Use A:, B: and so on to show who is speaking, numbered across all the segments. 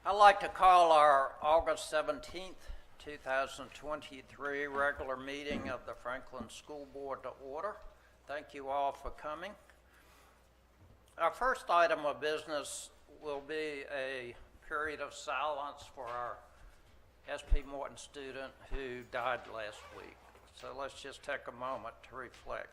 A: I'd like to call our August 17th, 2023 regular meeting of the Franklin School Board to order. Thank you all for coming. Our first item of business will be a period of silence for our S.P. Morton student who died last week. So let's just take a moment to reflect.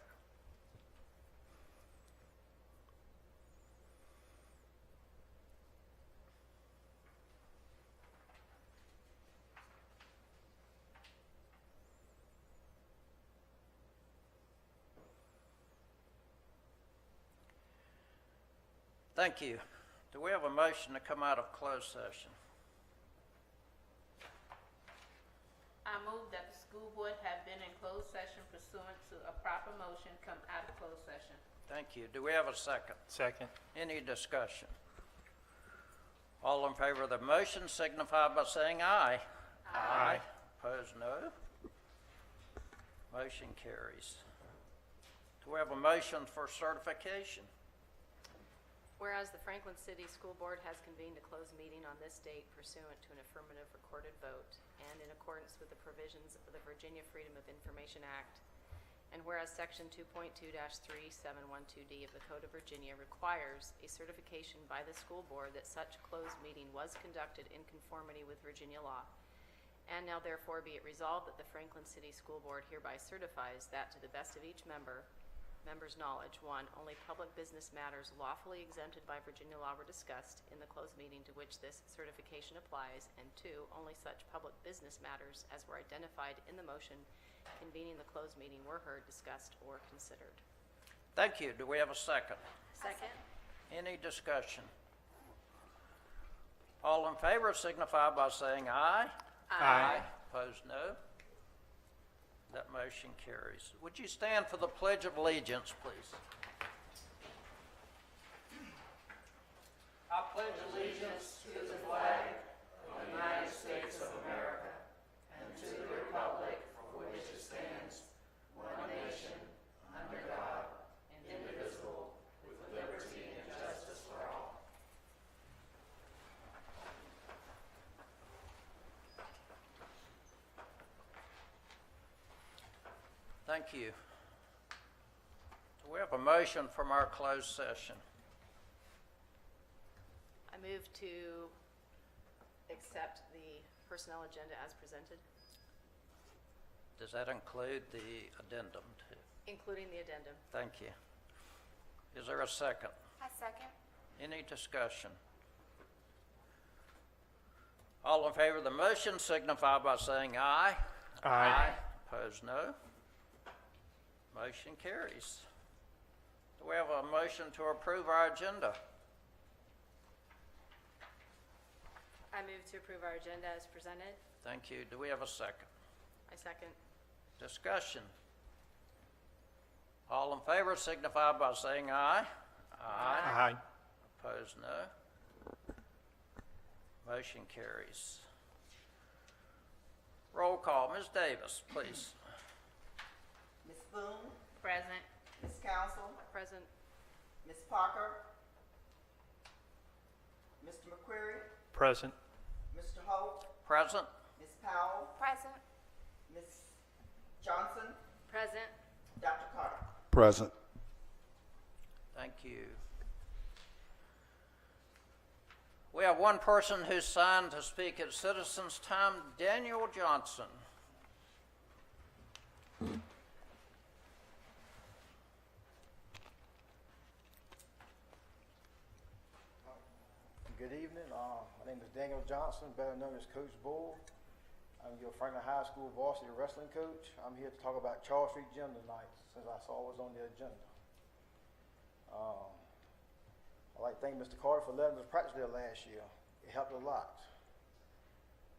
A: Thank you. Do we have a motion to come out of closed session?
B: I move that the school board have been in closed session pursuant to a proper motion come out of closed session.
A: Thank you. Do we have a second?
C: Second.
A: Any discussion? All in favor of the motion signify by saying aye. Aye. Opposed, no. Motion carries. Do we have a motion for certification?
D: Whereas the Franklin City School Board has convened a closed meeting on this date pursuant to an affirmative recorded vote and in accordance with the provisions of the Virginia Freedom of Information Act, and whereas Section 2.2-3712D of the Code of Virginia requires a certification by the school board that such closed meeting was conducted in conformity with Virginia law, and now therefore be it resolved that the Franklin City School Board hereby certifies that to the best of each member's knowledge, 1, only public business matters lawfully exempted by Virginia law were discussed in the closed meeting to which this certification applies, and 2, only such public business matters as were identified in the motion convening the closed meeting were heard, discussed, or considered.
A: Thank you. Do we have a second?
D: Second.
A: Any discussion? All in favor signify by saying aye.
C: Aye.
A: Opposed, no. That motion carries. Would you stand for the Pledge of Allegiance, please? I pledge allegiance to the flag of the United States of America and to the republic for which it stands, one nation, under God, indivisible, with liberty and justice for all. Thank you. Do we have a motion from our closed session?
D: I move to accept the personnel agenda as presented,
A: Does that include the addendum too?
D: including the addendum.
A: Thank you. Is there a second?
E: I second.
A: Any discussion? All in favor of the motion signify by saying aye.
C: Aye.
A: Opposed, no. Motion carries. Do we have a motion to approve our agenda?
D: I move to approve our agenda as presented.
A: Thank you. Do we have a second?
D: I second.
A: Discussion. All in favor signify by saying aye.
C: Aye.
A: Opposed, no. Motion carries. Roll call. Ms. Davis, please.
F: Ms. Boone,
B: Present.
F: Ms. Council,
D: Present.
F: Ms. Parker, Mr. McQuarrie,
C: Present.
F: Mr. Holt,
A: Present.
F: Ms. Powell,
E: Present.
F: Ms. Johnson,
D: Present.
F: Dr. Carter.
G: Present.
A: Thank you. We have one person who's signed to speak at Citizens' Time, Daniel Johnson.
H: Good evening. My name is Daniel Johnson, better known as Coach Bull. I'm your Franklin High School varsity wrestling coach. I'm here to talk about Charles Street Gym tonight, since I saw it was on the agenda. I'd like to thank Mr. Carter for letting us practice there last year. It helped a lot.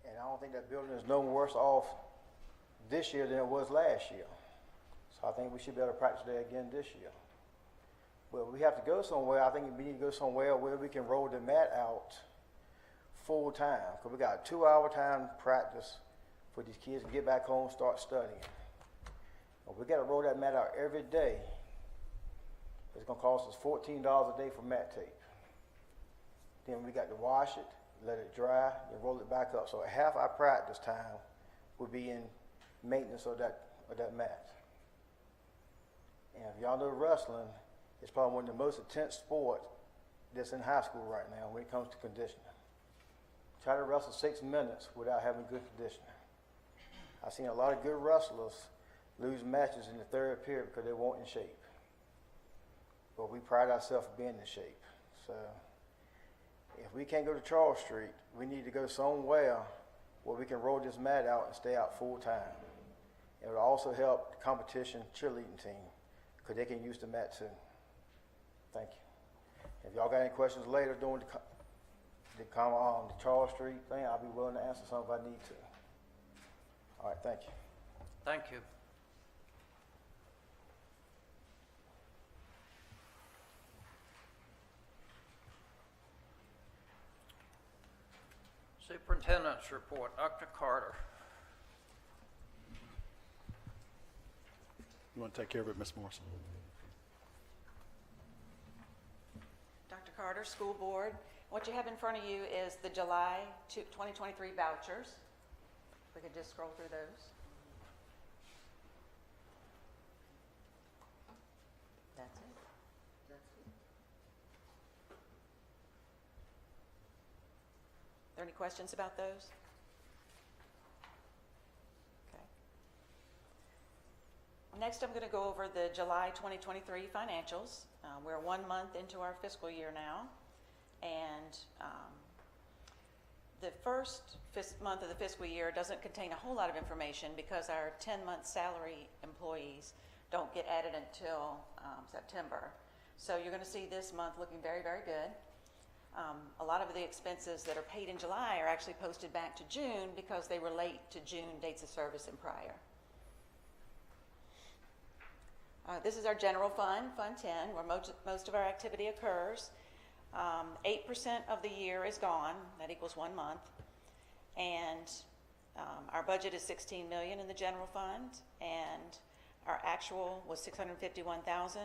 H: And I don't think that building is no worse off this year than it was last year. So I think we should be able to practice there again this year. Well, we have to go somewhere. I think we need to go somewhere where we can roll the mat out full time, because we got a 2-hour time practice for these kids to get back home and start studying. But we got to roll that mat out every day. It's going to cost us $14 a day for mat tape. Then we got to wash it, let it dry, then roll it back up. So half our practice time would be in maintenance of that mat. And if y'all know wrestling, it's probably one of the most intense sports that's in high school right now when it comes to conditioning. Try to wrestle 6 minutes without having good conditioning. I've seen a lot of good wrestlers lose matches in the third period because they weren't in shape. But we pride ourselves on being in shape. So if we can't go to Charles Street, we need to go somewhere where we can roll this mat out and stay out full time. It will also help the competition cheerleading team because they can use the mat too. Thank you. If y'all got any questions later during the Charles Street thing, I'll be willing to answer some if I need to. All right, thank you.
A: Thank you. Superintendent's report, Dr. Carter.
C: You want to take care of it, Ms. Morrison?
E: Dr. Carter, School Board. What you have in front of you is the July 2023 vouchers. We could just scroll through those. That's it. Are there any questions about those? Okay. Next, I'm going to go over the July 2023 financials. We're 1 month into our fiscal year now, and the first month of the fiscal year doesn't contain a whole lot of information because our 10-month salary employees don't get added until September. So you're going to see this month looking very, very good. A lot of the expenses that are paid in July are actually posted back to June because they relate to June dates of service and prior. This is our general fund, Fund 10, where most of our activity occurs. 8% of the year is gone. That equals 1 month. And our budget is $16 million in the general fund, and our actual was $651,000,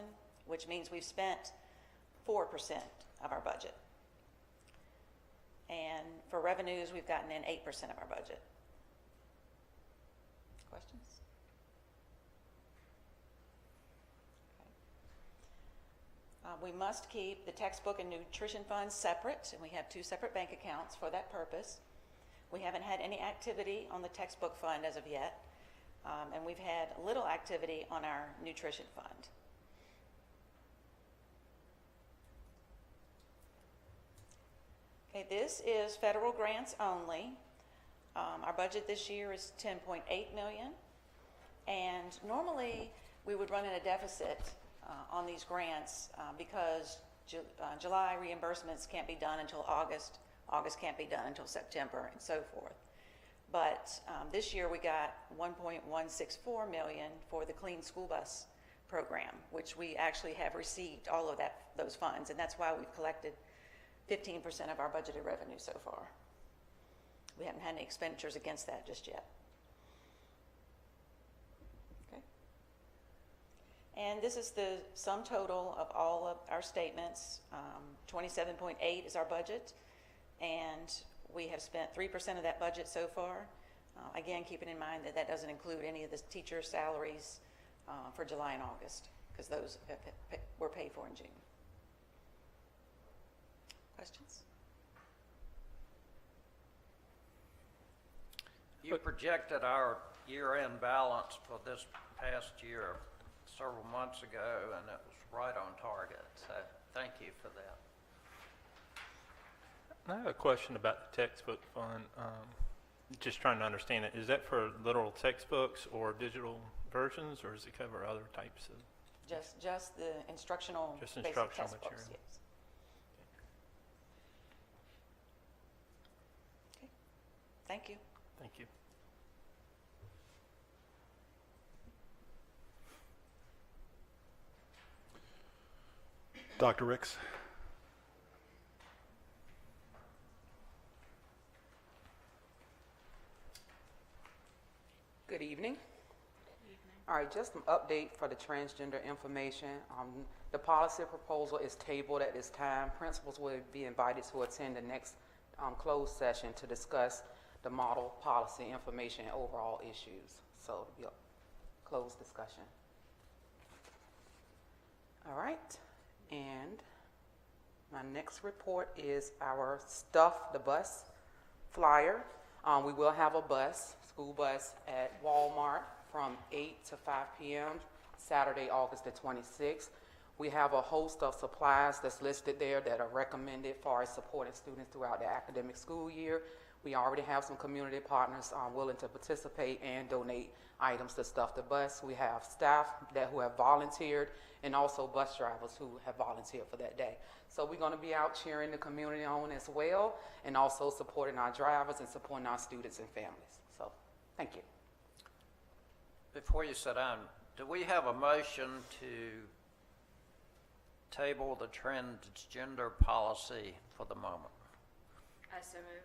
E: which means we've spent 4% of our budget. And for revenues, we've gotten in 8% of our budget. Questions? We must keep the textbook and nutrition funds separate, and we have 2 separate bank accounts for that purpose. We haven't had any activity on the textbook fund as of yet, and we've had little activity on our nutrition fund. Okay, this is federal grants only. Our budget this year is $10.8 million, and normally we would run in a deficit on these grants because July reimbursements can't be done until August. August can't be done until September, and so forth. But this year we got $1.164 million for the Clean School Bus program, which we actually have received all of those funds, and that's why we've collected 15% of our budgeted revenue so far. We haven't had any expenditures against that just yet. Okay. And this is the sum total of all of our statements. 27.8 is our budget, and we have spent 3% of that budget so far. Again, keeping in mind that that doesn't include any of the teacher salaries for July and August, because those were paid for in June. Questions?
A: You projected our year-end balance for this past year several months ago, and it was right on target. So thank you for that.
C: I have a question about the textbook fund. Just trying to understand it. Is that for literal textbooks or digital versions, or does it cover other types of?
E: Just the instructional,
C: Just
E: basic
C: instructional
E: textbooks,
C: material.
E: yes. Okay. Thank you.
C: Thank you.
G: Dr. Ricks.
I: Good evening. All right, just an update for the transgender information. The policy proposal is tabled at this time. Principals will be invited to attend the next closed session to discuss the model policy information and overall issues. So it'll be a closed discussion. All right, and my next report is our Stuff the Bus flyer. We will have a bus, school bus, at Walmart from 8 to 5 p.m. Saturday, August the 26th. We have a host of supplies that's listed there that are recommended for supporting students throughout the academic school year. We already have some community partners willing to participate and donate items to Stuff the Bus. We have staff who have volunteered and also bus drivers who have volunteered for that day. So we're going to be out cheering the community on as well, and also supporting our drivers and supporting our students and families. So thank you.
A: Before you sit down, do we have a motion to table the transgender policy for the moment?
D: I so move.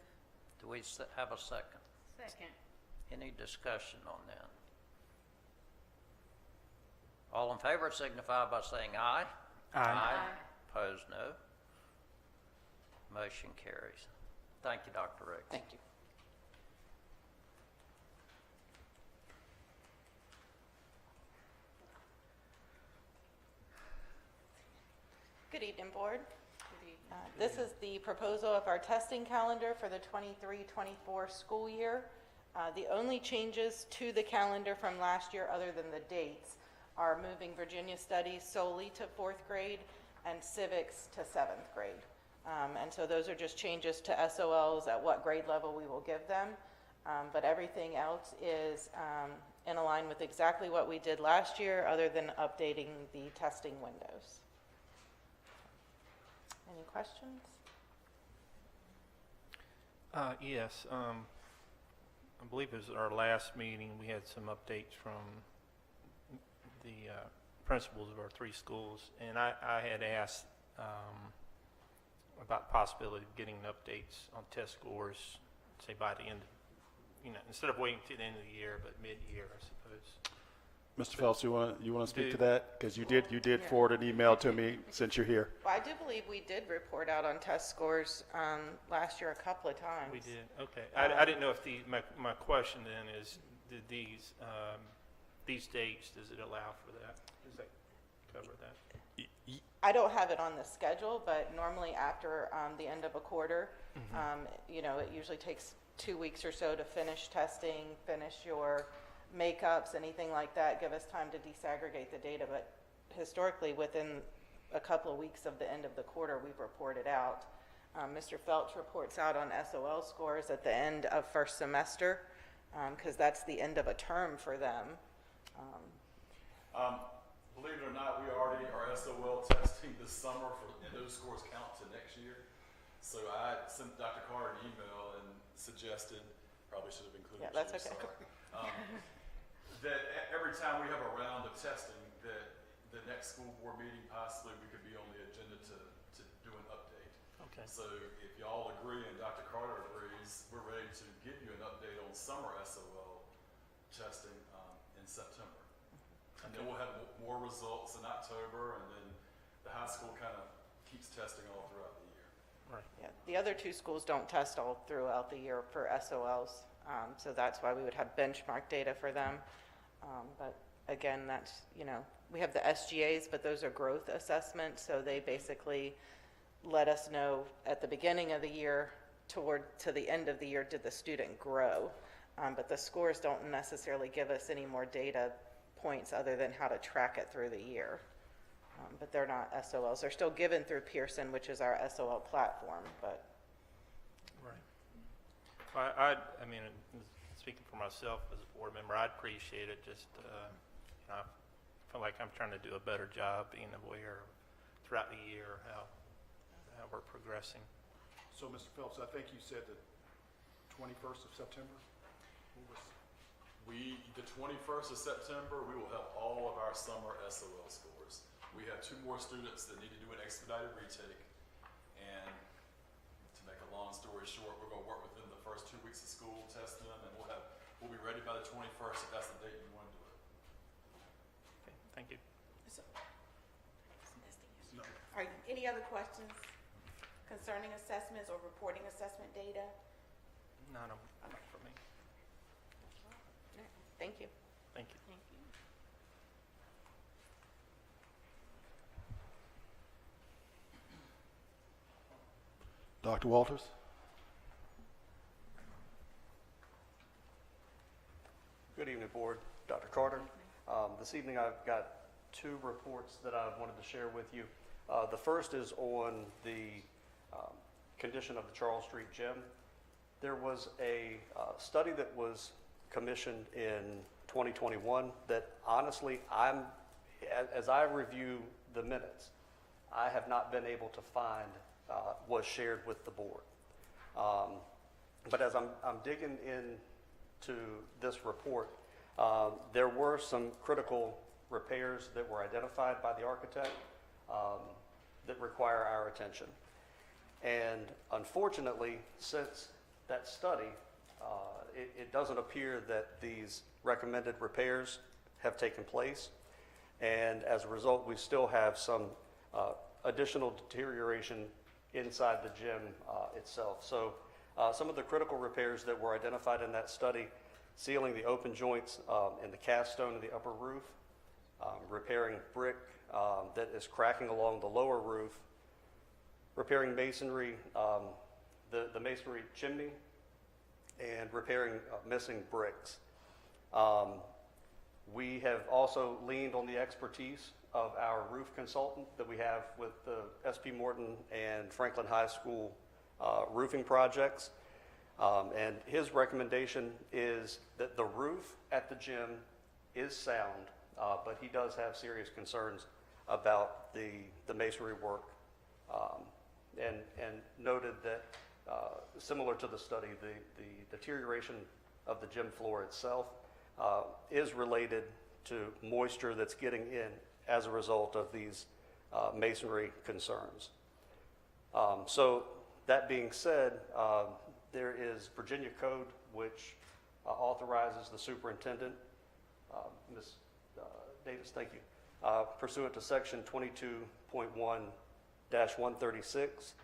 A: Do we have a second?
B: Second.
A: Any discussion on that? All in favor signify by saying aye. Aye. Opposed, no. Motion carries. Thank you, Dr. Riggs.
I: Thank you.
E: Good evening, Board.
B: Good evening.
E: This is the proposal of our testing calendar for the 23-24 school year. The only changes to the calendar from last year, other than the dates, are moving Virginia Studies solely to 4th grade and civics to 7th grade. And so those are just changes to SOLs at what grade level we will give them. But everything else is in line with exactly what we did last year, other than updating the testing windows. Any questions?
C: Yes. I believe it was our last meeting. We had some updates from the principals of our 3 schools, and I had asked about the possibility of getting updates on test scores, say by the end of, instead of waiting to the end of the year, but mid-year, I suppose.
G: Mr. Phelps, you want to speak to
C: Do-
G: that? Because you did forward an email to me since you're here.
E: Well, I do believe we did report out on test scores last year a couple of times.
C: We did, okay. I didn't know if my question then is, did these dates, does it allow for that? Does that cover that?
E: I don't have it on the schedule, but normally after the end of a quarter, it usually takes 2 weeks or so to finish testing, finish your makeups, anything like that, give us time to desegregate the data. But historically, within a couple of weeks of the end of the quarter, we've reported out. Mr. Felch reports out on SOL scores at the end of first semester, because that's the end of a term for them.
J: Believe it or not, we already are SOL testing this summer, and those scores count to next year. So I sent Dr. Carter an email and suggested, probably should have included
E: Yeah, that's
J: you,
E: okay.
J: sorry, that every time we have a round of testing, that the next school board meeting, possibly we could be on the agenda to do an update.
C: Okay.
J: So if y'all agree and Dr. Carter agrees, we're ready to give you an update on summer SOL testing in September. And then we'll have more results in October, and then the high school kind of keeps testing all throughout the year.
C: Right.
E: Yeah, the other 2 schools don't test all throughout the year for SOLs, so that's why we would have benchmark data for them. But again, that's, we have the SGAs, but those are growth assessments, so they basically let us know at the beginning of the year to the end of the year, did the student grow? But the scores don't necessarily give us any more data points other than how to track it through the year. But they're not SOLs. They're still given through Pearson, which is our SOL platform, but
C: Right. Well, I mean, speaking for myself as a board member, I'd appreciate it. Just, I feel like I'm trying to do a better job being aware throughout the year how we're progressing.
G: So, Mr. Phelps, I think you said the 21st of September?
J: The 21st of September, we will have all of our summer SOL scores. We have 2 more students that need to do an expedited retake. And to make a long story short, we're going to work within the first 2 weeks of school, test them, and we'll be ready by the 21st if that's the date you want to do it.
C: Okay, thank you.
K: All right, any other questions,
E: concerning assessments or reporting assessment data?
C: Not for me.
D: Thank you.
C: Thank you.
B: Thank you.
G: Dr. Walters?
K: Good evening, Board. Dr. Carter. This evening I've got two reports that I wanted to share with you. The first is on the condition of the Charles Street Gym. There was a study that was commissioned in 2021 that honestly, as I review the minutes, I have not been able to find was shared with the board. But as I'm digging into this report, there were some critical repairs that were identified by the architect that require our attention. And unfortunately, since that study, it doesn't appear that these recommended repairs have taken place. And as a result, we still have some additional deterioration inside the gym itself. So some of the critical repairs that were identified in that study: sealing the open joints in the cast stone of the upper roof, repairing brick that is cracking along the lower roof, repairing masonry, the masonry chimney, and repairing missing bricks. We have also leaned on the expertise of our roof consultant that we have with the SP Morton and Franklin High School roofing projects. And his recommendation is that the roof at the gym is sound, but he does have serious concerns about the masonry work, and noted that similar to the study, the deterioration of the gym floor itself is related to moisture that's getting in as a result of these masonry concerns. So that being said, there is Virginia code which authorizes the superintendent, Ms. Davis, thank you, pursuant to section 22.1-136,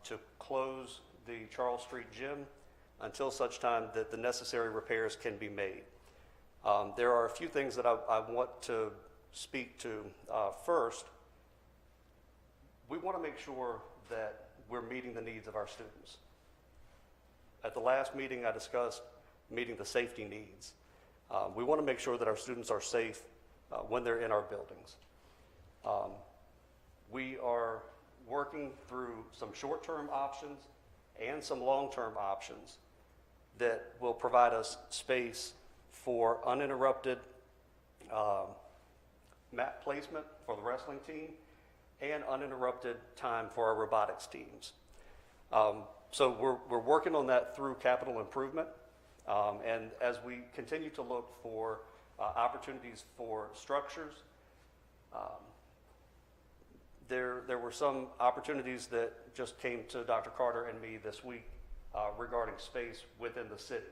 K: to close the Charles Street Gym until such time that the necessary repairs can be made. There are a few things that I want to speak to. First, we want to make sure that we're meeting the needs of our students. At the last meeting, I discussed meeting the safety needs. We want to make sure that our students are safe when they're in our buildings. We are working through some short-term options and some long-term options that will provide us space for uninterrupted mat placement for the wrestling team and uninterrupted time for our robotics teams. So we're working on that through capital improvement. And as we continue to look for opportunities for structures, there were some opportunities that just came to Dr. Carter and me this week regarding space within the city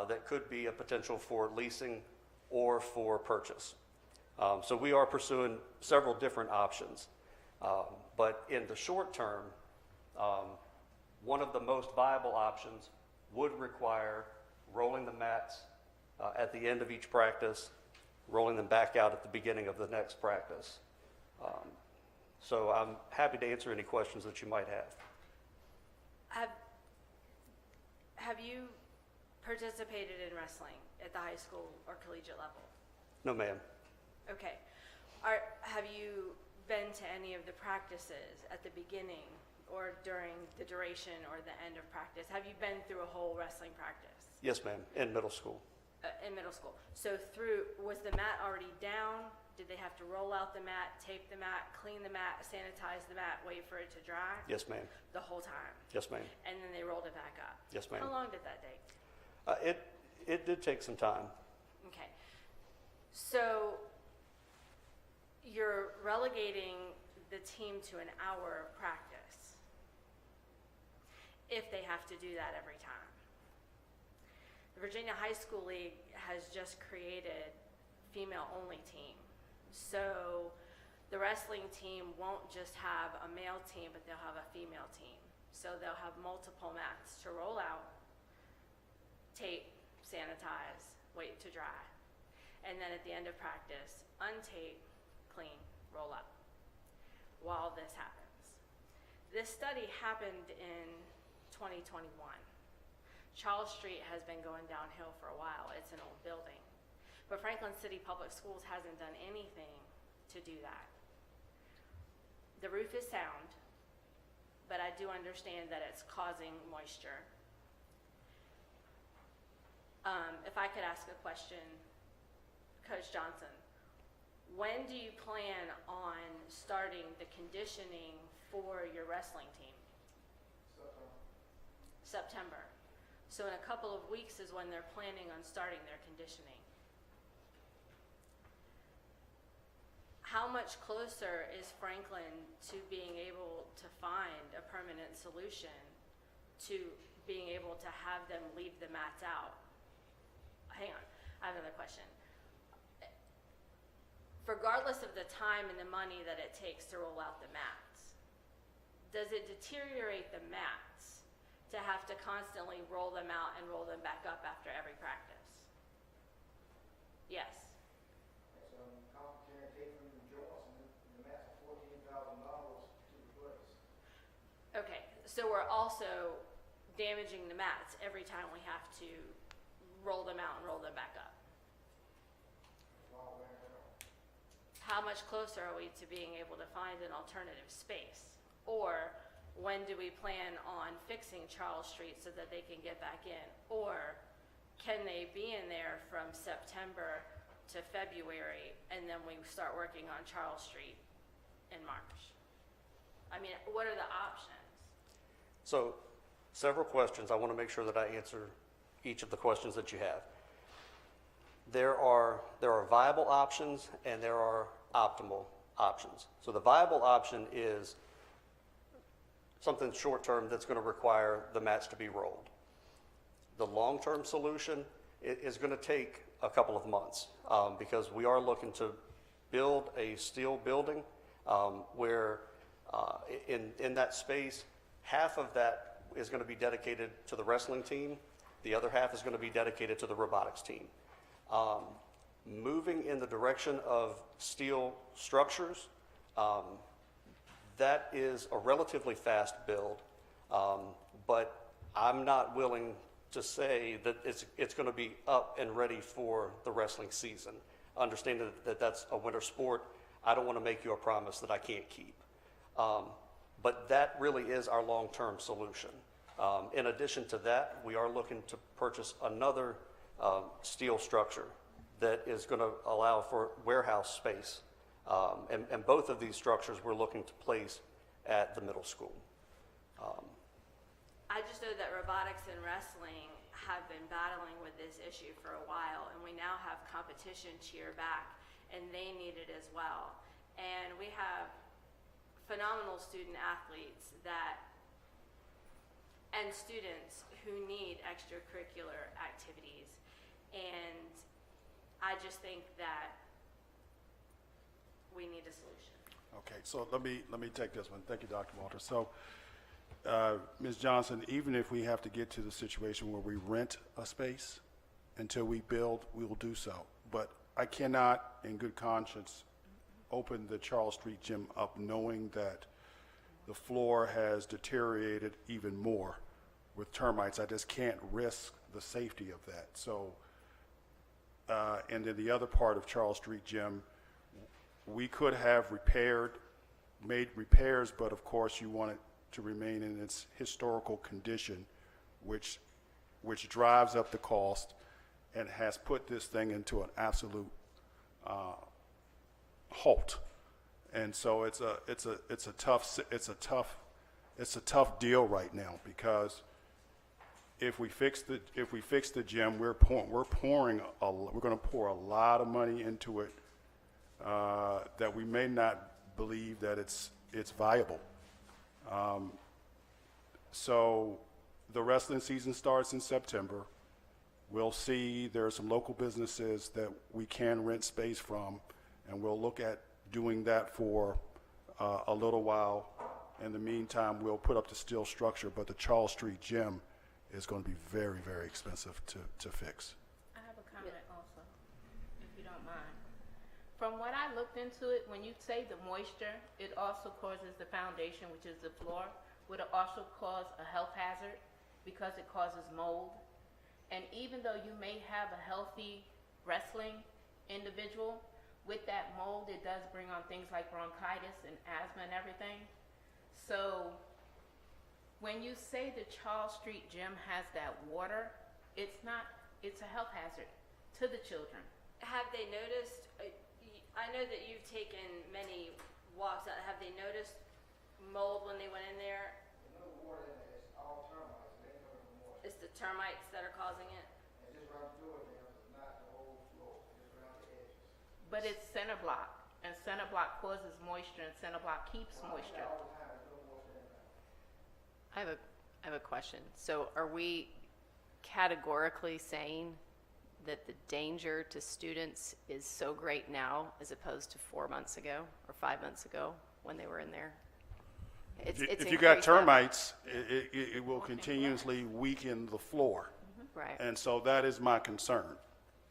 K: that could be a potential for leasing or for purchase. So we are pursuing several different options. But in the short term, one of the most viable options would require rolling the mats at the end of each practice, rolling them back out at the beginning of the next practice. So I'm happy to answer any questions that you might have.
L: Have you participated in wrestling at the high school or collegiate level?
K: No, ma'am.
L: Okay. Have you been to any of the practices at the beginning or during the duration or the end of practice? Have you been through a whole wrestling practice?
K: Yes, ma'am, in middle school.
L: In middle school. So was the mat already down? Did they have to roll out the mat, tape the mat, clean the mat, sanitize the mat, wait for it to dry?
K: Yes, ma'am.
L: The whole time?
K: Yes, ma'am.
L: And then they rolled it back up?
K: Yes, ma'am.
L: How long did that take?
K: It did take some time.
L: Okay. So you're relegating the team to an hour of practice if they have to do that every time. The Virginia High School League has just created female-only team. So The wrestling team won't just have a male team, but they'll have a female team. So they'll have multiple mats to roll out, tape, sanitize, wait to dry. And then at the end of practice, untape, clean, roll up while this happens. This study happened in 2021. Charles Street has been going downhill for a while. It's an old building. But Franklin City Public Schools hasn't done anything to do that. The roof is sound, but I do understand that it's causing moisture. If I could ask a question, Coach Johnson, when do you plan on starting the conditioning for your wrestling team? September. So in a couple of weeks is when they're planning on starting their conditioning. How much closer is Franklin to being able to find a permanent solution to being able to have them leave the mats out? Hang on, I have another question. Regardless of the time and the money that it takes to roll out the mats, does it deteriorate the mats to have to constantly roll them out and roll them back up after every practice? Yes. Okay, so we're also damaging the mats every time we have to roll them out and roll them back up. How much closer are we to being able to find an alternative space? Or when do we plan on fixing Charles Street so that they can get back in? Or can they be in there from September to February and then we start working on Charles Street in March? I mean, what are the options?
K: So, several questions. I want to make sure that I answer each of the questions that you have. There are viable options and there are optimal options. So the viable option is something short-term that's going to require the mats to be rolled. The long-term solution is going to take a couple of months because we are looking to build a steel building where in that space, half of that is going to be dedicated to the wrestling team. The other half is going to be dedicated to the robotics team. Moving in the direction of steel structures, that is a relatively fast build, but I'm not willing to say that it's going to be up and ready for the wrestling season. Understanding that that's a winter sport, I don't want to make you a promise that I can't keep. But that really is our long-term solution. In addition to that, we are looking to purchase another steel structure that is going to allow for warehouse space. And both of these structures we're looking to place at the middle school.
L: I just know that robotics and wrestling have been battling with this issue for a while, and we now have competition cheer back, and they need it as well. And we have phenomenal student athletes and students who need extracurricular activities. And I just think that we need a solution.
G: Okay, so let me take this one. Thank you, Dr. Walter. So, Ms. Johnson, even if we have to get to the situation where we rent a space until we build, we will do so. But I cannot, in good conscience, open the Charles Street gym up knowing that the floor has deteriorated even more with termites. I just can't risk the safety of that. So, and then the other part of Charles Street gym, we could have made repairs, but of course you want it to remain in its historical condition, which drives up the cost and has put this thing into an absolute halt. And so it's a tough deal right now, because if we fix the gym, we're going to pour a lot of money into it that we may not believe that it's viable. So the wrestling season starts in September. We'll see there are some local businesses that we can rent space from, and we'll look at doing that for a little while. In the meantime, we'll put up the steel structure, but the Charles Street gym is going to be very, very expensive to fix.
B: I have a comment also, if you don't mind. From what I looked into it, when you say the moisture, it also causes the foundation, which is the floor, would it also cause a health hazard because it causes mold? And even though you may have a healthy wrestling individual, with that mold, it does bring on things like bronchitis and asthma and everything. So when you say the Charles Street gym has that water, it's not, it's a health hazard to the children.
L: Have they noticed, I know that you've taken many walks out, have they noticed mold when they went in there? It's the termites that are causing it?
B: But it's center block, and center block causes moisture, and center block keeps moisture.
D: I have a question. So are we categorically saying that the danger to students is so great now as opposed to 4 months ago or 5 months ago when they were in there? It's
G: If you got
D: increased that much.
G: termites, it will continuously weaken the floor.
D: Right.
G: And so that is my concern.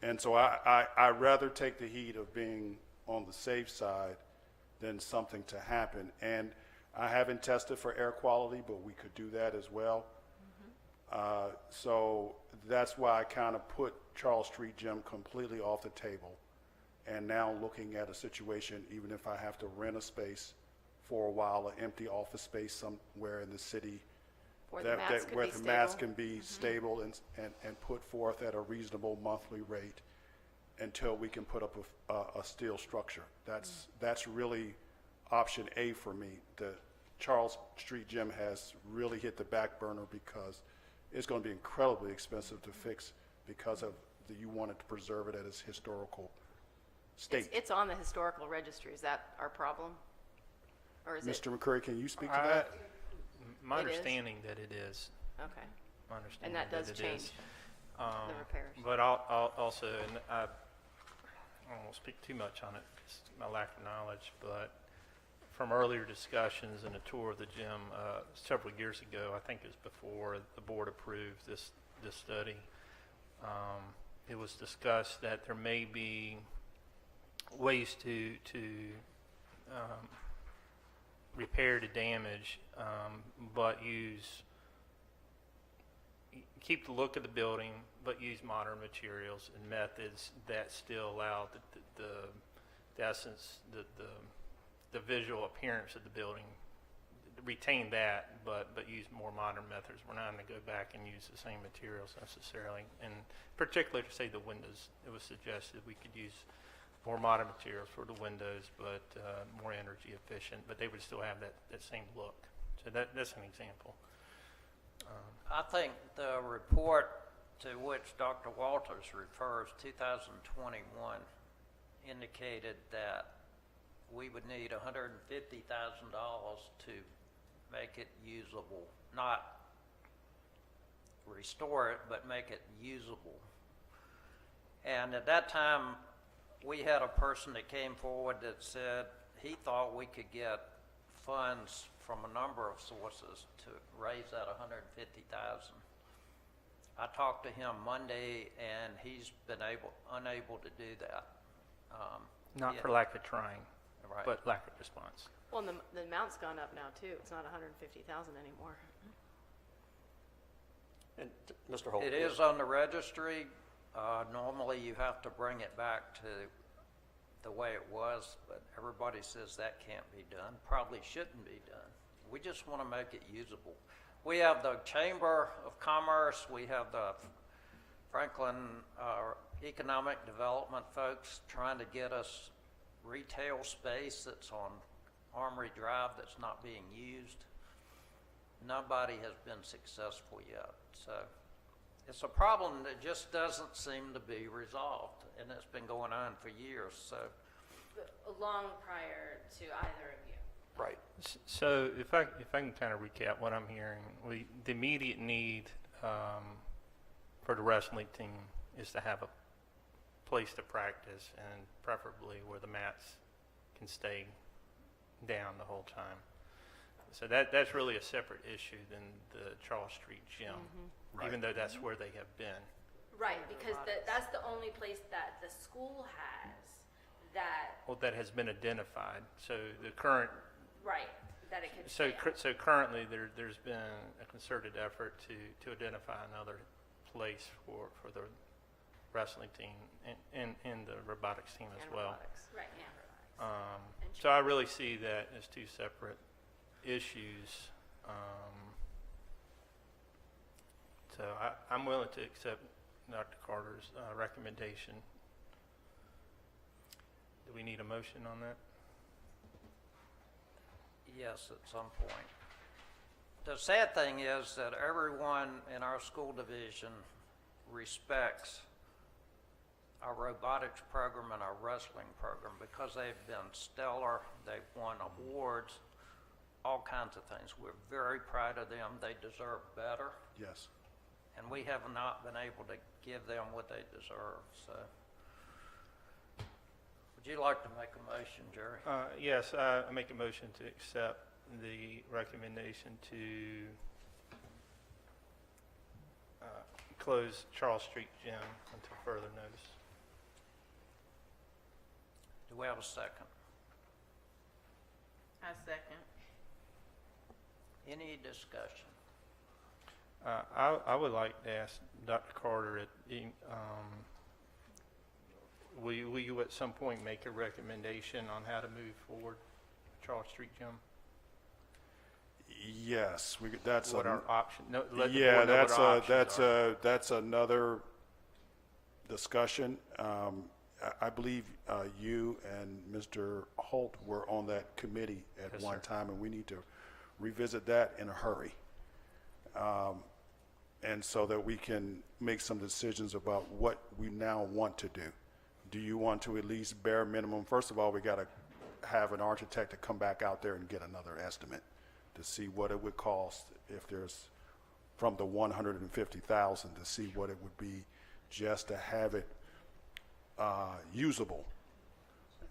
G: And so I'd rather take the heat of being on the safe side than something to happen. And I haven't tested for air quality, but we could do that as well. So that's why I kind of put Charles Street Gym completely off the table. And now looking at a situation, even if I have to rent a space for a while, an empty office space somewhere in the city,
D: Where the mats could
G: where
D: be
G: the mats
D: stable.
G: can be stable and put forth at a reasonable monthly rate until we can put up a steel structure. That's really option A for me. The Charles Street Gym has really hit the back burner because it's going to be incredibly expensive to fix because of you wanted to preserve it at its historical state.
D: It's on the historical registry. Is that our problem? Or is it?
G: Mr. McCurry, can you speak to that?
C: My
D: It is?
C: understanding that it is.
D: Okay.
C: My understanding
D: And that does
C: it
D: change
C: is.
D: the repairs.
C: But I'll also, and I won't speak too much on it because my lack of knowledge, but from earlier discussions and a tour of the gym several years ago, I think it was before the board approved this study, it was discussed that there may be ways to repair the damage, but keep the look of the building, but use modern materials and methods that still allow the essence, the visual appearance of the building, retain that, but use more modern methods. We're not going to go back and use the same materials necessarily. And particularly to say the windows, it was suggested we could use more modern materials for the windows, but more energy efficient, but they would still have that same look. So that's an example.
A: I think the report to which Dr. Walters refers, 2021, indicated that we would need $150,000 to make it usable, not restore it, but make it usable. And at that time, we had a person that came forward that said he thought we could get funds from a number of sources to raise that $150,000. I talked to him Monday, and he's been unable to do that.
C: Not
A: Yeah.
C: for lack of trying,
A: Right.
C: but lack of response.
D: Well, and the amount's gone up now too. It's not 150,000 anymore.
K: And Mr. Holt?
A: It is on the registry. Normally, you have to bring it back to the way it was, but everybody says that can't be done. Probably shouldn't be done. We just want to make it usable. We have the Chamber of Commerce. We have the Franklin Economic Development folks trying to get us retail space that's on Armory Drive that's not being used. Nobody has been successful yet. So it's a problem that just doesn't seem to be resolved, and it's been going on for years. So
L: Long prior to either of you.
K: Right.
C: So if I can kind of recap what I'm hearing, the immediate need for the wrestling team is to have a place to practice, and preferably where the mats can stay down the whole time. So that's really a separate issue than the Charles Street gym, even though that's where they have been.
L: Right, because that's the only place that the school has that,
C: Well, that has been identified. So the current,
L: right, that it can
C: so
L: stay on.
C: so currently there's been a concerted effort to identify another place for the wrestling team and the robotics team as
D: And
C: well.
D: robotics.
L: Right, yeah.
C: So I really see that as two separate issues. So I'm willing to accept Dr. Carter's recommendation. Do we need a motion on that?
A: Yes, at some point. The sad thing is that everyone in our school division respects our robotics program and our wrestling program because they've been stellar, they've won awards, all kinds of things. We're very proud of them. They deserve better,
G: Yes.
A: and we have not been able to give them what they deserve. So, would you like to make a motion, Jerry?
C: Yes, I make a motion to accept the recommendation to close Charles Street Gym until further notice.
A: Do we have a second?
B: I second.
A: Any discussion?
C: I would like to ask Dr. Carter, will you at some point make a recommendation on how to move forward Charles Street Gym?
G: Yes, that's
C: What our option? No, let the board
G: yeah,
C: know what our options are.
G: that's another discussion. I believe you and Mr. Holt were on that committee at
C: Yes,
G: one
C: sir.
G: time, and we need to revisit that in a hurry. And so that we can make some decisions about what we now want to do. Do you want to at least bare minimum, first of all, we got to have an architect to come back out there and get another estimate to see what it would cost if there's, from the 150,000, to see what it would be just to have it usable.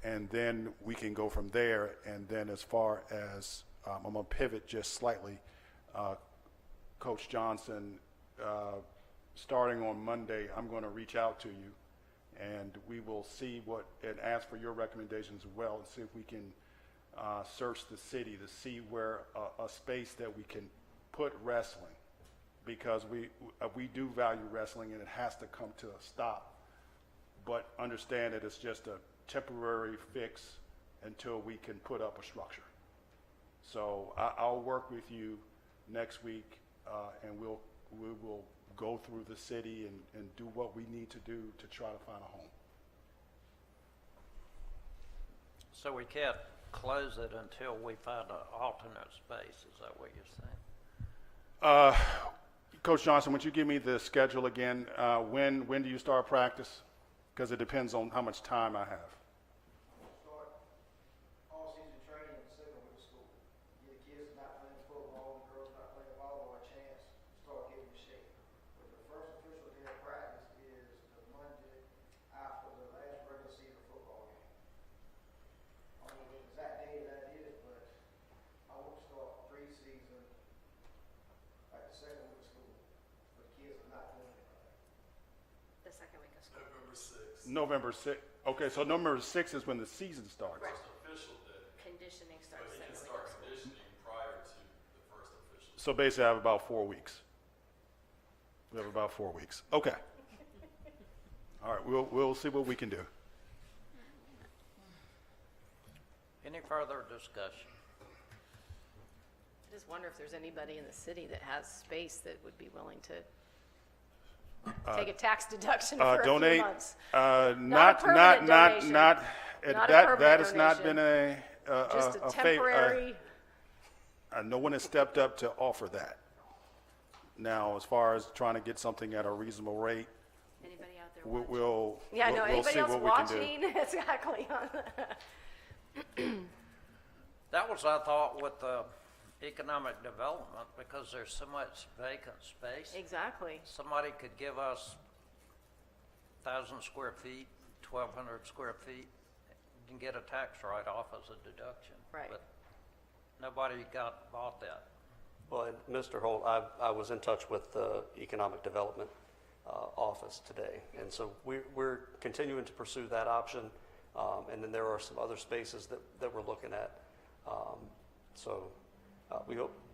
G: And then we can go from there. And then as far as, I'm going to pivot just slightly, Coach Johnson, starting on Monday, I'm going to reach out to you, and we will see what, and ask for your recommendations as well, and see if we can search the city to see where a space that we can put wrestling, because we do value wrestling, and it has to come to a stop. But understand that it's just a temporary fix until we can put up a structure. So I'll work with you next week, and we will go through the city and do what we need to do to try to find a home.
A: So we can't close it until we find an alternate space, is that what you're saying?
G: Coach Johnson, would you give me the schedule again? When do you start practice? Because it depends on how much time I have.
H: Start all-season training in the second week of school. Give the kids not playing football, and girls not playing volleyball a chance to start getting in shape. But the first official day of practice is the Monday after the last regular season football game. I don't know what exact day that is, but I want to start pre-season like the second week of school. But the kids are not doing it right.
L: The second week of school.
G: November 6th. Okay, so November 6th is when the season starts.
L: Right.
J: Official day,
L: Conditioning
J: but
L: starts
J: he can
L: second week
J: start
L: of school.
J: conditioning prior to the first official.
G: So basically, I have about 4 weeks. We have about 4 weeks. Okay. All right, we'll see what we can do.
A: Any further discussion?
D: I just wonder if there's anybody in the city that has space that would be willing to take a tax deduction for a few
G: Donate.
D: months.
G: Not
D: Not a permanent donation. Not a
G: that
D: permanent
G: has not
D: donation.
G: been
D: Just a
G: favor.
D: temporary,
G: No one has stepped up to offer that. Now, as far as trying to get something at a reasonable rate,
L: Anybody out there
G: we-
L: watching?
G: we'll
D: yeah, no,
G: we'll
D: anybody
G: see
D: else
G: what we can do.
D: watching? Exactly.
A: That was, I thought, with the economic development, because there's so much vacant space.
D: Exactly.
A: Somebody could give us 1,000 square feet, 1,200 square feet, can get a tax write-off as a deduction.
D: Right.
A: But nobody bought that.
K: Well, and Mr. Holt, I was in touch with the Economic Development Office today, and so we're continuing to pursue that option, and then there are some other spaces that we're looking at.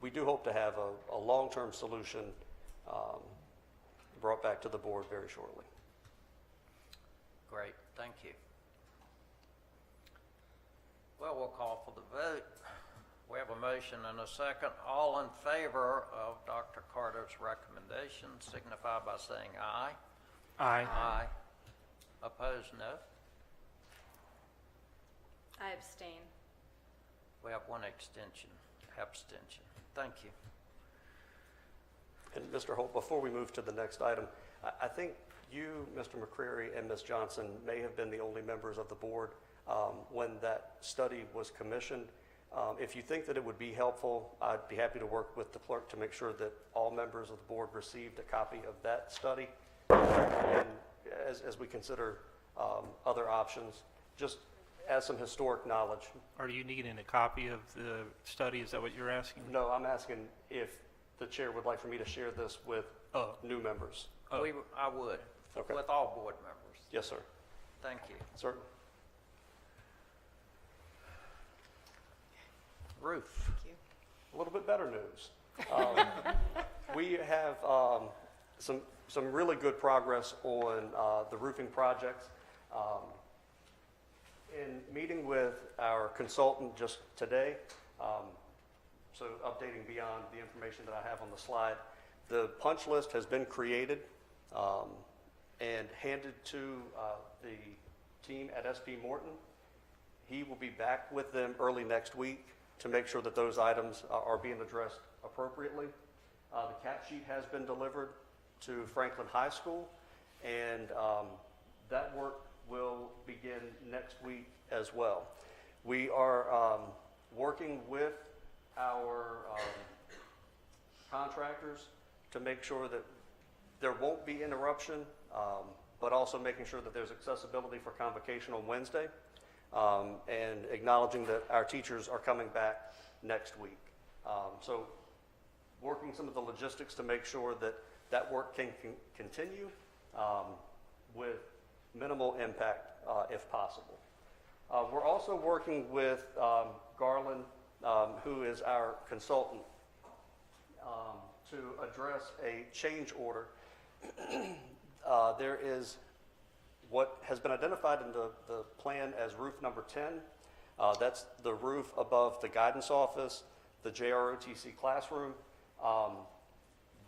K: We do hope to have a long-term solution brought back to the board very shortly.
A: Great, thank you. Well, we'll call for the vote. We have a motion and a second. All in favor of Dr. Carter's recommendation signify by saying aye.
C: Aye.
A: Aye. Opposed, no.
L: I abstain.
A: We have one abstention. Thank you.
K: And Mr. Holt, before we move to the next item, I think you, Mr. McCreary, and Ms. Johnson may have been the only members of the board when that study was commissioned. If you think that it would be helpful, I'd be happy to work with the clerk to make sure that all members of the board received a copy of that study. And as we consider other options, just as some historic knowledge.
C: Are you needing a copy of the study? Is that what you're asking?
K: No, I'm asking if the chair would like for me to share this with new members.
C: Oh.
A: I would,
K: Okay.
A: with all board members.
K: Yes, sir.
A: Thank you.
K: Certainly.
A: Ruth.
K: A little bit better news. We have some really good progress on the roofing projects. In meeting with our consultant just today, so updating beyond the information that I have on the slide, the punch list has been created and handed to the team at SP Morton. He will be back with them early next week to make sure that those items are being addressed appropriately. The cap sheet has been delivered to Franklin High School, and that work will begin next week as well. We are working with our contractors to make sure that there won't be interruption, but also making sure that there's accessibility for convocation on Wednesday, and acknowledging that our teachers are coming back next week. So working some of the logistics to make sure that that work can continue with minimal impact if possible. We're also working with Garland, who is our consultant, to address a change order. There is what has been identified in the plan as roof number 10. That's the roof above the guidance office, the JROTC classroom.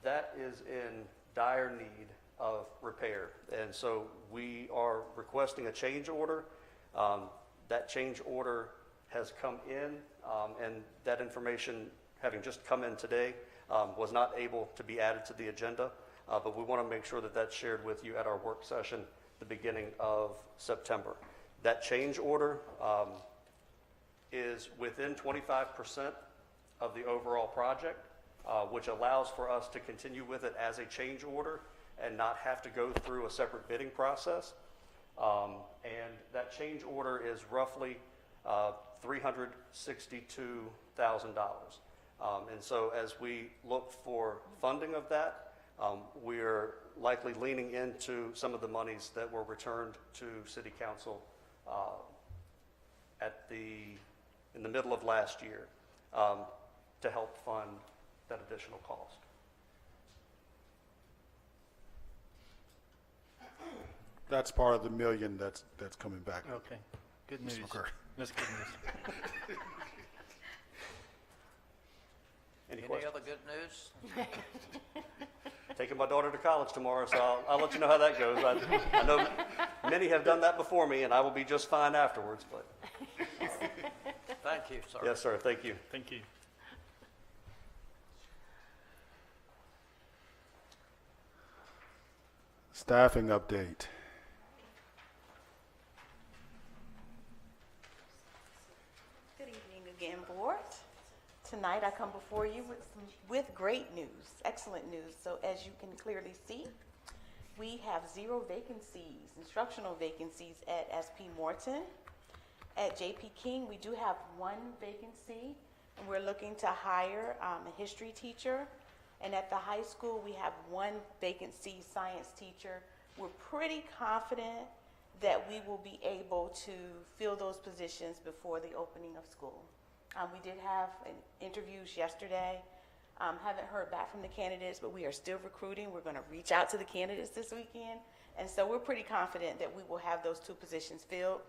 K: That is in dire need of repair. And so we are requesting a change order. That change order has come in, and that information, having just come in today, was not able to be added to the agenda. But we want to make sure that that's shared with you at our work session the beginning of September. That change order is within 25% of the overall project, which allows for us to continue with it as a change order and not have to go through a separate bidding process. And that change order is roughly $362,000. And so as we look for funding of that, we're likely leaning into some of the monies that were returned to City Council in the middle of last year to help fund that additional cost.
G: That's part of the $1 million that's coming back.
C: Okay. Good news.
G: Mr. McCurry.
C: That's good news.
K: Any
A: Any
K: questions?
A: other good news?
K: Taking my daughter to college tomorrow, so I'll let you know how that goes. I know many have done that before me, and I will be just fine afterwards. But
A: Thank you, sir.
K: yes, sir. Thank you.
C: Thank you.
G: Staffing update.
M: Good evening again, board. Tonight I come before you with great news, excellent news. So as you can clearly see, we have 0 vacancies, instructional vacancies at SP Morton. At J.P. King, we do have one vacancy, and we're looking to hire a history teacher. And at the high school, we have one vacancy, science teacher. We're pretty confident that we will be able to fill those positions before the opening of school. We did have interviews yesterday. Haven't heard back from the candidates, but we are still recruiting. We're going to reach out to the candidates this weekend. And so we're pretty confident that we will have those two positions filled.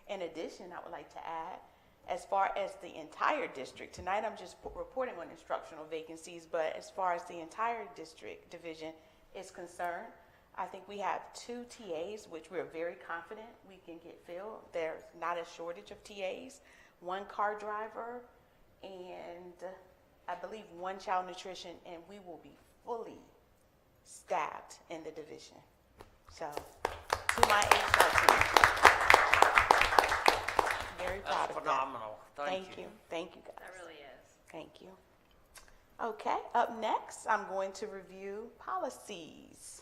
M: In addition, I would like to add, as far as the entire district, tonight I'm just reporting on instructional vacancies, but as far as the entire district division is concerned, I think we have 2 TAs, which we're very confident we can get filled. There's not a shortage of TAs, 1 car driver, and I believe 1 child nutrition, and we will be fully staffed in the division. So, to my HR team, very proud
A: That's
M: of
A: phenomenal.
M: that.
A: Thank you.
M: Thank you, guys.
L: That really is.
M: Thank you. Okay, up next, I'm going to review policies.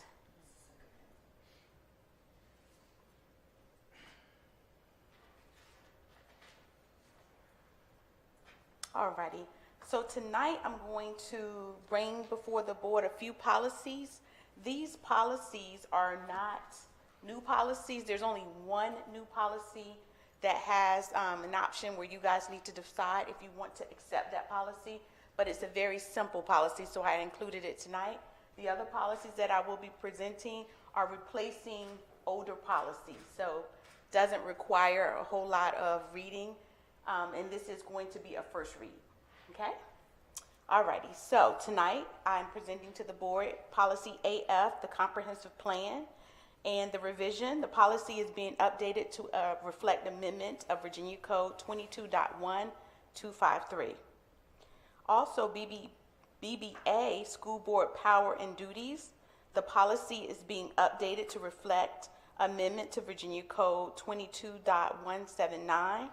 M: Alrighty, so tonight I'm going to bring before the board a few policies. These policies are not new policies. There's only one new policy that has an option where you guys need to decide if you want to accept that policy, but it's a very simple policy, so I included it tonight. The other policies that I will be presenting are replacing older policies, so doesn't require a whole lot of reading, and this is going to be a first read, okay? Alrighty, so tonight I'm presenting to the board Policy AF, the Comprehensive Plan, and the revision. The policy is being updated to reflect amendment of Virginia Code 22.1253. Also, BBA, School Board Power and Duties. The policy is being updated to reflect amendment to Virginia Code 22.179.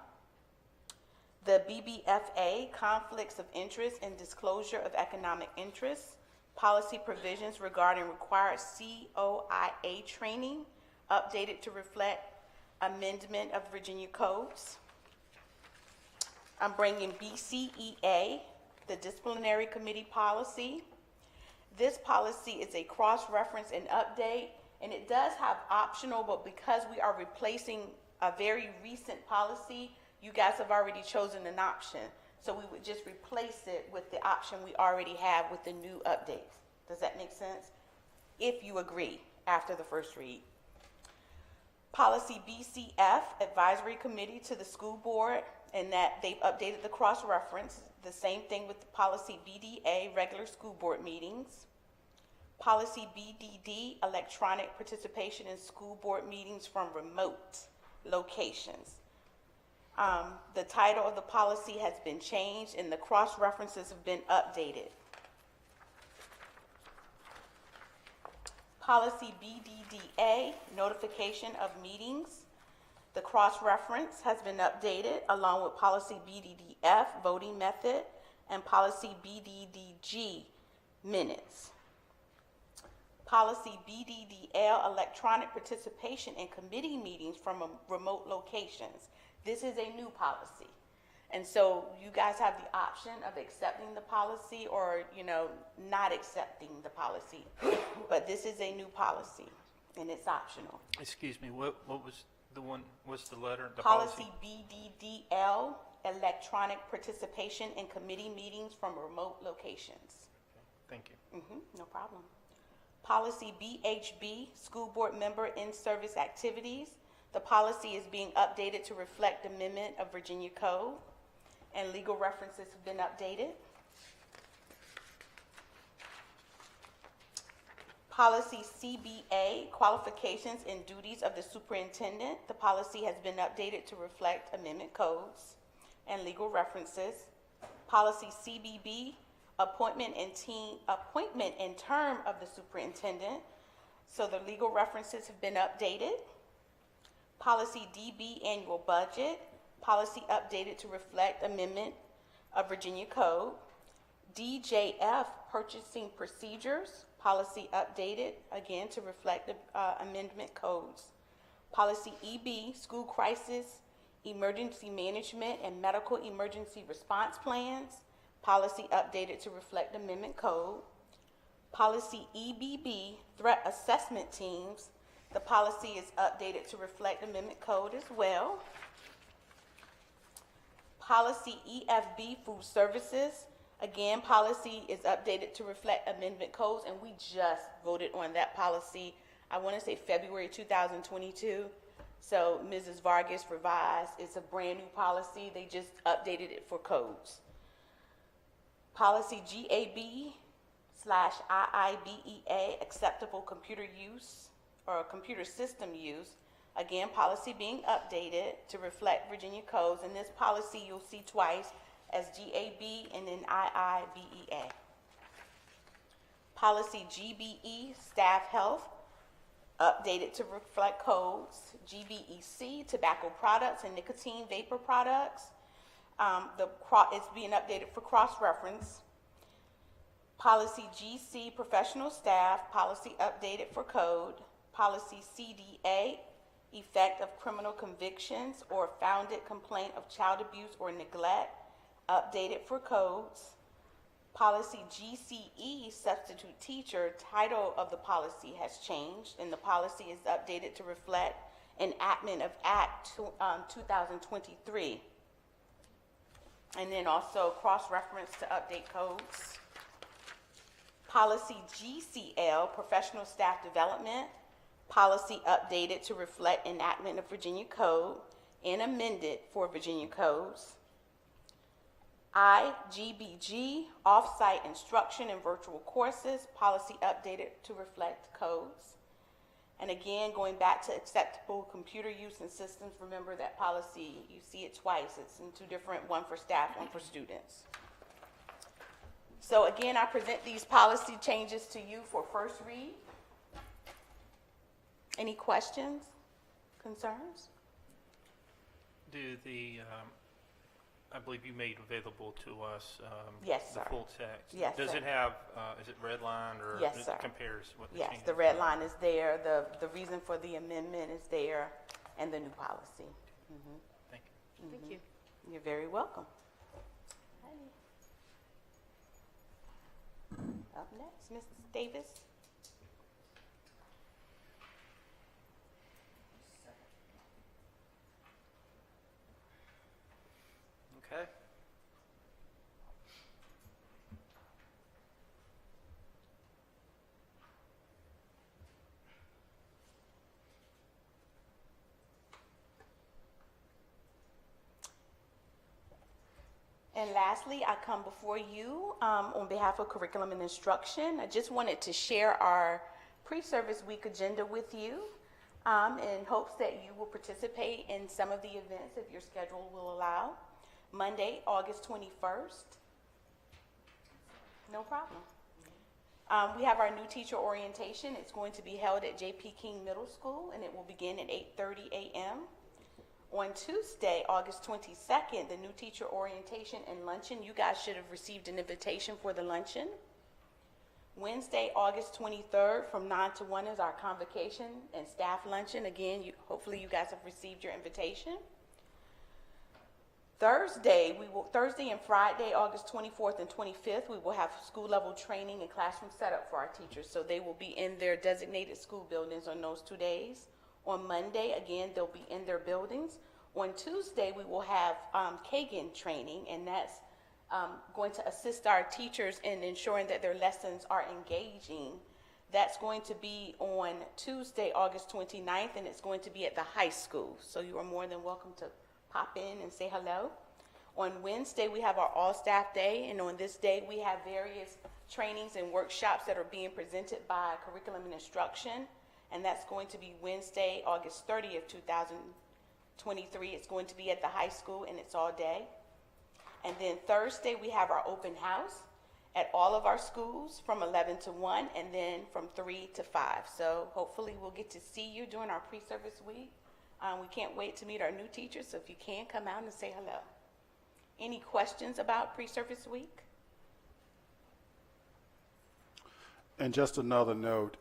M: The BBFA, Conflicts of Interest and Disclosure of Economic Interests. Policy provisions regarding required COIA training, updated to reflect amendment of Virginia codes. I'm bringing BCEA, the Disciplinary Committee Policy. This policy is a cross-reference and update, and it does have optional, but because we are replacing a very recent policy, you guys have already chosen an option. So we would just replace it with the option we already have with the new updates. Does that make sense? If you agree after the first read. Policy BCF, Advisory Committee to the School Board, and that they've updated the cross-reference. The same thing with the policy BDA, Regular School Board Meetings. Policy BDD, Electronic Participation in School Board Meetings from Remote Locations. The title of the policy has been changed and the cross-references have been updated. Policy BDDA, Notification of Meetings. The cross-reference has been updated along with policy BDDF, Voting Method, and policy BDDG, Minutes. Policy BDDL, Electronic Participation in Committee Meetings from Remote Locations. This is a new policy. And so you guys have the option of accepting the policy or, not accepting the policy. But this is a new policy, and it's optional.
C: Excuse me, what was the one, what's the letter? The
M: Policy BDDL, Electronic Participation in Committee Meetings from Remote Locations.
C: Thank you.
M: No problem. Policy BHB, School Board Member In-Service Activities. The policy is being updated to reflect amendment of Virginia Code, and legal references have been updated. Policy CBA, Qualifications and Duties of the Superintendent. The policy has been updated to reflect amendment codes and legal references. Policy CBB, Appointment and term of the superintendent. So the legal references have been updated. Policy DB, Annual Budget. Policy updated to reflect amendment of Virginia Code. DJF, Purchasing Procedures. Policy updated, again, to reflect amendment codes. Policy EB, School Crisis emergency management and medical emergency response plans, policy updated to reflect amendment code. Policy EBB, threat assessment teams, the policy is updated to reflect amendment code as well. Policy EFB, food services, again, policy is updated to reflect amendment codes, and we just voted on that policy, I want to say February 2022. So Mrs. Vargas revised, it's a brand new policy, they just updated it for codes. Policy GAB/IIBEA, acceptable computer use or computer system use. Again, policy being updated to reflect Virginia codes. And this policy you'll see twice as GAB and then IIBEA. Policy GBE, staff health, updated to reflect codes. GBEC, tobacco products and nicotine vapor products. It's being updated for cross-reference. Policy GC, professional staff, policy updated for code. Policy CDA, effect of criminal convictions or founded complaint of child abuse or neglect, updated for codes. Policy GCE, substitute teacher, title of the policy has changed, and the policy is updated to reflect enactment of Act 2023. And then also cross-reference to update codes. Policy GCL, professional staff development, policy updated to reflect enactment of Virginia Code and amended for Virginia codes. IGBG, off-site instruction and virtual courses, policy updated to reflect codes. And again, going back to acceptable computer use and systems, remember that policy, you see it twice. It's in two different, one for staff, one for students. So again, I present these policy changes to you for first read. Any questions, concerns?
C: Do the, I believe you made available to us
M: Yes,
C: the
M: sir.
C: full text.
M: Yes,
C: Does
M: sir.
C: it have, is it redlined or
M: Yes,
C: it
M: sir.
C: compares what the
M: Yes,
C: changes
M: the red
C: are?
M: line is there, the reason for the amendment is there, and the new policy.
C: Thank you.
D: Thank you.
M: You're very welcome. Up next, Mrs. Davis.
A: Okay.
M: And lastly, I come before you on behalf of Curriculum and Instruction. I just wanted to share our pre-service week agenda with you in hopes that you will participate in some of the events if your schedule will allow. Monday, August 21st. No problem. We have our new teacher orientation. It's going to be held at J.P. King Middle School, and it will begin at 8:30 a.m. On Tuesday, August 22nd, the new teacher orientation and luncheon. You guys should have received an invitation for the luncheon. Wednesday, August 23rd, from 9 to 1 is our convocation and staff luncheon. Again, hopefully you guys have received your invitation. Thursday and Friday, August 24th and 25th, we will have school level training and classroom setup for our teachers. So they will be in their designated school buildings on those 2 days. On Monday, again, they'll be in their buildings. On Tuesday, we will have Kagan training, and that's going to assist our teachers in ensuring that their lessons are engaging. That's going to be on Tuesday, August 29th, and it's going to be at the high school. So you are more than welcome to pop in and say hello. On Wednesday, we have our all-staff day, and on this day, we have various trainings and workshops that are being presented by Curriculum and Instruction. And that's going to be Wednesday, August 30th, 2023. It's going to be at the high school, and it's all day. And then Thursday, we have our open house at all of our schools from 11 to 1, and then from 3 to 5. So hopefully we'll get to see you during our pre-service week. We can't wait to meet our new teachers, so if you can, come out and say hello. Any questions about pre-service week?
G: And just another note,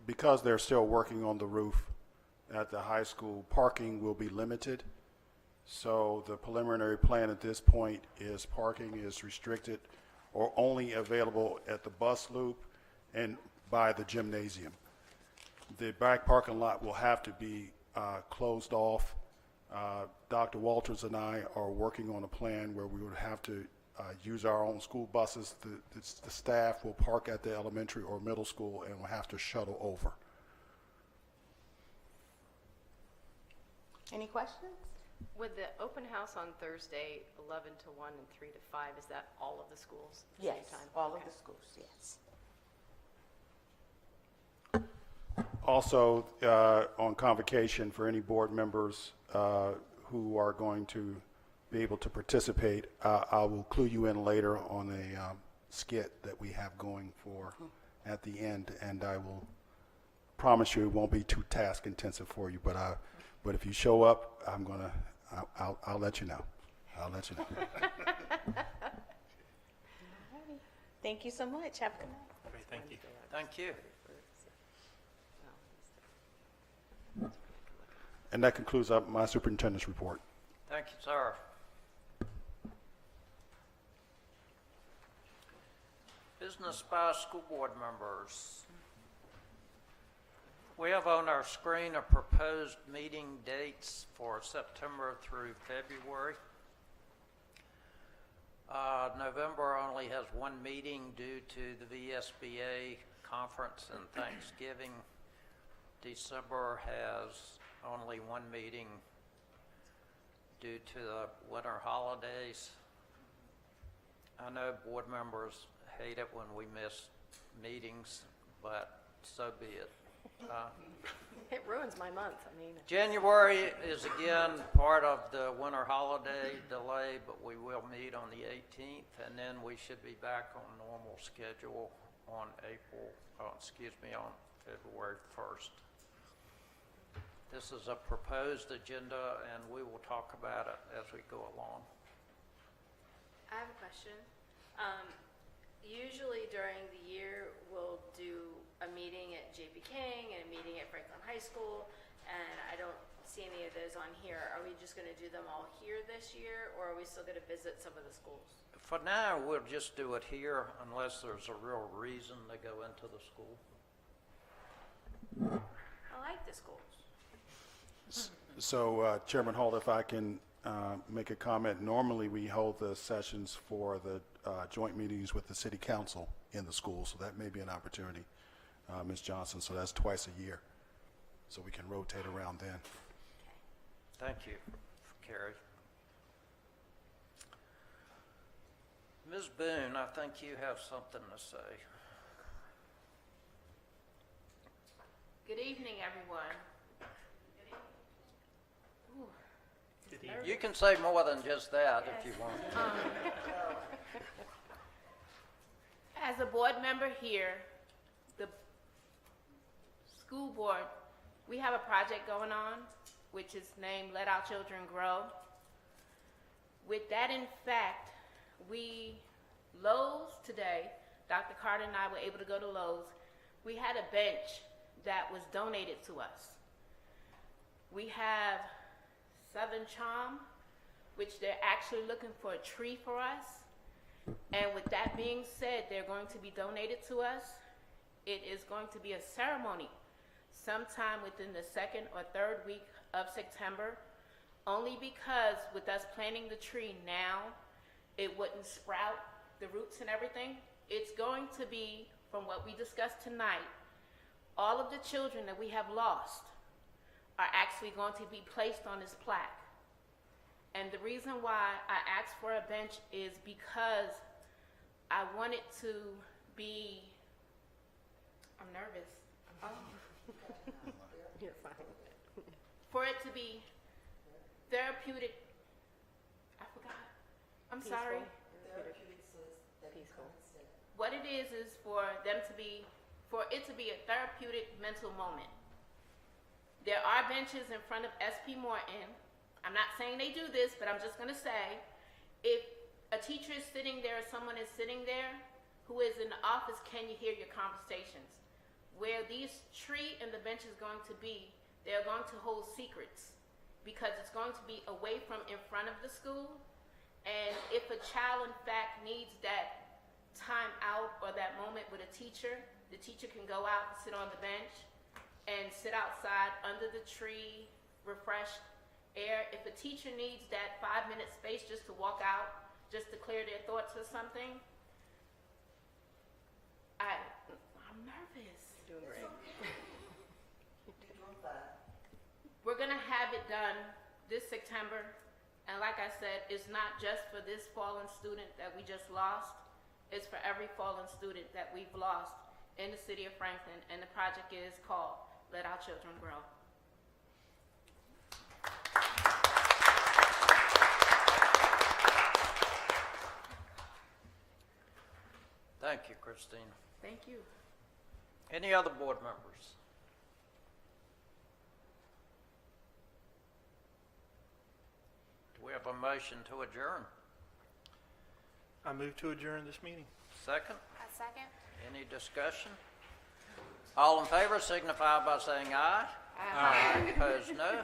G: because they're still working on the roof at the high school, parking will be limited. So the preliminary plan at this point is parking is restricted or only available at the bus loop and by the gymnasium. The back parking lot will have to be closed off. Dr. Walters and I are working on a plan where we would have to use our own school buses. The staff will park at the elementary or middle school and will have to shuttle over.
M: Any questions?
D: With the open house on Thursday, 11 to 1 and 3 to 5, is that all of the schools at the
M: Yes,
D: same time?
M: all
D: Okay.
M: of the schools, yes.
G: Also, on convocation for any board members who are going to be able to participate, I will clue you in later on a skit that we have going for at the end, and I will promise you it won't be too task intensive for you. But if you show up, I'll let you know. I'll let you know.
M: Thank you so much. Have a good night.
C: Great, thank you.
A: Thank you.
G: And that concludes my superintendent's report.
A: Thank you, sir. Business by school board members. We have on our screen a proposed meeting dates for September through February. November only has one meeting due to the VSBA conference and Thanksgiving. December has only one meeting due to the winter holidays. I know board members hate it when we miss meetings, but so be it.
D: It ruins my month, I mean.
A: January is again part of the winter holiday delay, but we will meet on the 18th, and then we should be back on normal schedule on on February 1st. This is a proposed agenda, and we will talk about it as we go along.
L: I have a question. Usually during the year, we'll do a meeting at J.P. King and a meeting at Franklin High School, and I don't see any of those on here. Are we just going to do them all here this year, or are we still going to visit some of the schools?
A: For now, we'll just do it here unless there's a real reason to go into the school.
L: I like the schools.
G: So Chairman Holt, if I can make a comment, normally we hold the sessions for the joint meetings with the city council in the school, so that may be an opportunity, Ms. Johnson. So that's twice a year, so we can rotate around then.
A: Thank you, Carrie. Ms. Boone, I think you have something to say.
B: Good evening, everyone.
A: You can say more than just that if you want.
B: As a board member here, the school board, we have a project going on, which is named Let Our Children Grow. With that in fact, Lowe's today, Dr. Carter and I were able to go to Lowe's. We had a bench that was donated to us. We have Southern Charm, which they're actually looking for a tree for us. And with that being said, they're going to be donated to us. It is going to be a ceremony sometime within the second or third week of September, only because with us planting the tree now, it wouldn't sprout the roots and everything. It's going to be, from what we discussed tonight, all of the children that we have lost are actually going to be placed on this plaque. And the reason why I asked for a bench is because I want it to be, I'm nervous.
D: You're fine.
B: For it to be therapeutic, I forgot. I'm sorry.
D: Peaceful.
B: What it is for it to be a therapeutic mental moment. There are benches in front of SP Morton. I'm not saying they do this, but I'm just going to say, if a teacher is sitting there or someone is sitting there who is in the office, can you hear your conversations? Where these tree and the bench is going to be, they're going to hold secrets. because it's going to be away from in front of the school. And if a child, in fact, needs that time out or that moment with a teacher, the teacher can go out and sit on the bench and sit outside under the tree, refresh air. If a teacher needs that 5-minute space just to walk out, just to clear their thoughts or something, I'm nervous.
F: Doing great. You're doing fine.
B: We're gonna have it done this September, and like I said, it's not just for this fallen student that we just lost, it's for every fallen student that we've lost in the city of Franklin, and the project is called Let Our Children Grow.
A: Thank you, Christine.
B: Thank you.
A: Any other board members? Do we have a motion to adjourn?
C: I move to adjourn this meeting.
A: Second?
D: A second?
A: Any discussion? All in favor signify by saying aye. Aye. Opposed, no.